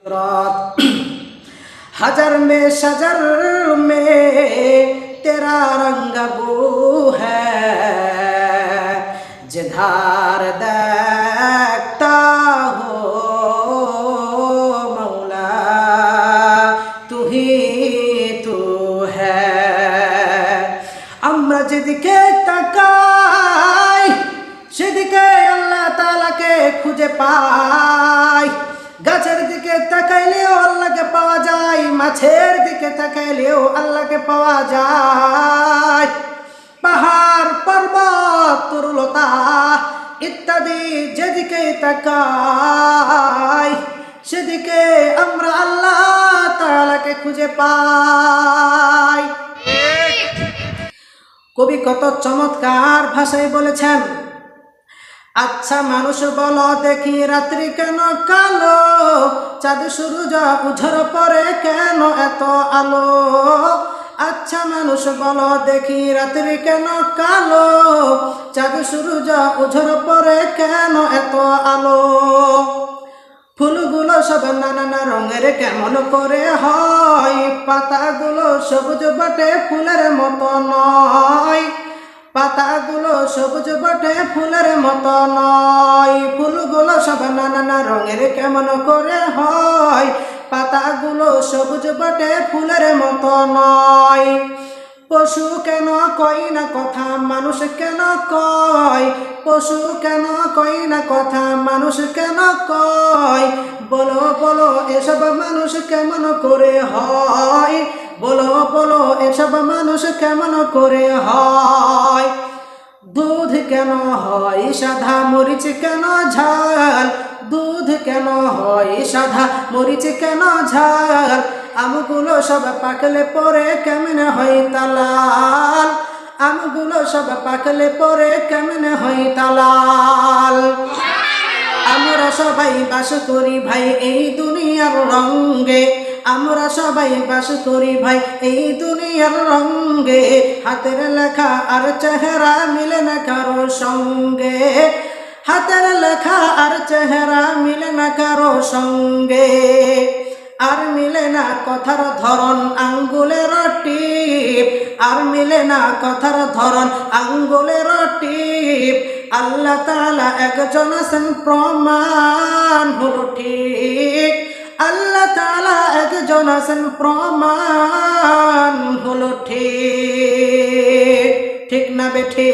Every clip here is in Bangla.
रात हजर में शजर में तेरा रंग बू है, जिधार देखता हो मौला तू ही तू है। আমরা যেদিকে তাকাই সেদিকে আল্লাহ তাআলাকে খুঁজে পাই। গাছের দিকে তাকাইলেও আল্লাহকে পাওয়া যায়, মাছের দিকে তাকাইলেও আল্লাহকে পাওয়া যায়। পাহাড় পর্বত তরুলতা ইত্যাদি যেদিকে তাকাই সেদিকে আমরা আল্লাহ তাআলাকে খুঁজে পাই। কবি কত চমৎকার ভাষায় বলেছেন, আচ্ছা মানুষ বলো দেখি রাত্রি কেন কালো, চাঁদ সূর্য উঝর পরে কেন এত আলো। আচ্ছা মানুষ বলো দেখি রাত্রি কেন কালো, চাঁদ সূর্য উঝর পরে কেন এত আলো। ফুলগুলো সব নানান রঙের কেমন করে হয়, পাতাগুলো সবুজ বটে ফুলের মতো নয়। পাতাগুলো সবুজ বটে ফুলের মতো নয়। ফুলগুলো সব নানান রঙের কেমন করে হয়, পাতাগুলো সবুজ বটে ফুলের মতো নয়। পশু কেন কই না কথা মানুষ কেন কয়, পশু কেন কই না কথা মানুষ কেন কয়। বলো বলো এসব মানুষ কেমন করে হয়, বলো বলো এসব মানুষ কেমন করে হয়। দুধ কেন হয় সাদা মরিচ কেন ঝাল, দুধ কেন হয় সাদা মরিচ কেন ঝাল। আমগুলো সব পাকলে পরে কেমনে হয় তালাল, আমগুলো সব পাকলে পরে কেমনে হয় তালাল। আমরা সবাই বাস করি ভাই এই দুনিয়ার রঙ্গে, আমরা সবাই বাস করি ভাই এই দুনিয়ার রঙ্গে। হাতের লেখা আর চেহারা মিলে না কারো সঙ্গে, হাতের লেখা আর চেহারা মিলে না কারো সঙ্গে। আর মিলে না কথার ধরন আঙ্গুলের টিপ, আর মিলে না কথার ধরন আঙ্গুলের টিপ। আল্লাহ তাআলা একজন আছেন প্রমাণ হলো ঠিক, আল্লাহ তাআলা একজন আছেন প্রমাণ হলো ঠিক। ঠিক না বেঠে?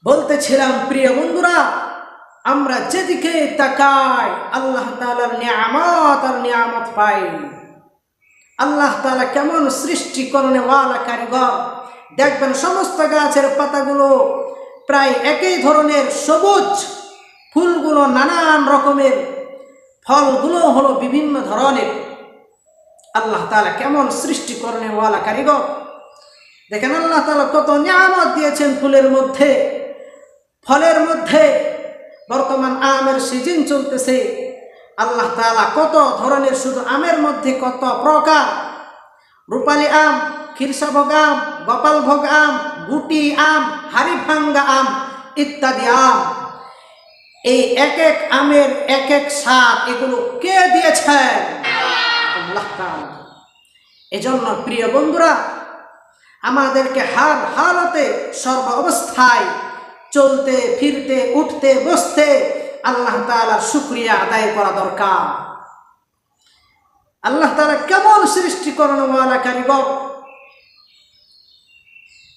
বলতেছিলাম প্রিয় বন্ধুরা, আমরা যেদিকে তাকাই আল্লাহ তাআলার নিয়ামত আর নিয়ামত পাই। আল্লাহ তাআলা কেমন সৃষ্টি করনে ওয়ালা কারিগর। দেখবেন সমস্ত গাছের পাতাগুলো প্রায় একই ধরনের সবুজ, ফুলগুলো নানান রকমের, ফলগুলো হলো বিভিন্ন ধরনের। আল্লাহ তাআলা কেমন সৃষ্টি করনে ওয়ালা কারিগর। দেখেন আল্লাহ তাআলা কত নিয়ামত দিয়েছেন ফুলের মধ্যে, ফলের মধ্যে। বর্তমান আমের সিজন চলতেছে, আল্লাহ তাআলা কত ধরনের, শুধু আমের মধ্যে কত প্রকার, রূপালী আম, ক্ষীরসাভোগ আম, গোপালভোগ আম, গুটি আম, হাড়িভাঙ্গা আম ইত্যাদি আম। এই এক এক আমের এক এক স্বাদ, এগুলো কে দিয়েছেন? আল্লাহ তাআলা। এজন্য প্রিয় বন্ধুরা, আমাদেরকে হার হালতে সর্ব অবস্থায় চলতে ফিরতে উঠতে বসতে আল্লাহ তাআলার শুকরিয়া আদায় করা দরকার। আল্লাহ তাআলা কেমন সৃষ্টিকরণ ওয়ালা কারিগর,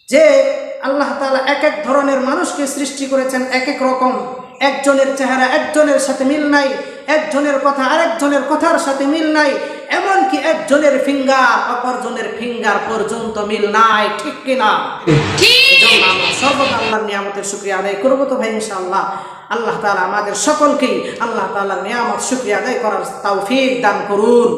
যে আল্লাহ তাআলা এক এক ধরনের মানুষকে সৃষ্টি করেছেন এক এক রকম। একজনের চেহারা একজনের সাথে মিল নাই, একজনের কথা আরেকজনের কথার সাথে মিল নাই, এমনকি একজনের ফিঙ্গার অপরজনের ফিঙ্গার পর্যন্ত মিল নাই। ঠিক কিনা? এজন্য আমরা সর্বদা আল্লাহর নিয়ামতের শুকরিয়া আদায় করবো তো ভাই ইনশাআল্লাহ। আল্লাহ তাআলা আমাদের সকলকেই আল্লাহ তাআলার নিয়ামত শুকরিয়া আদায় করার তৌফিক দান করুন।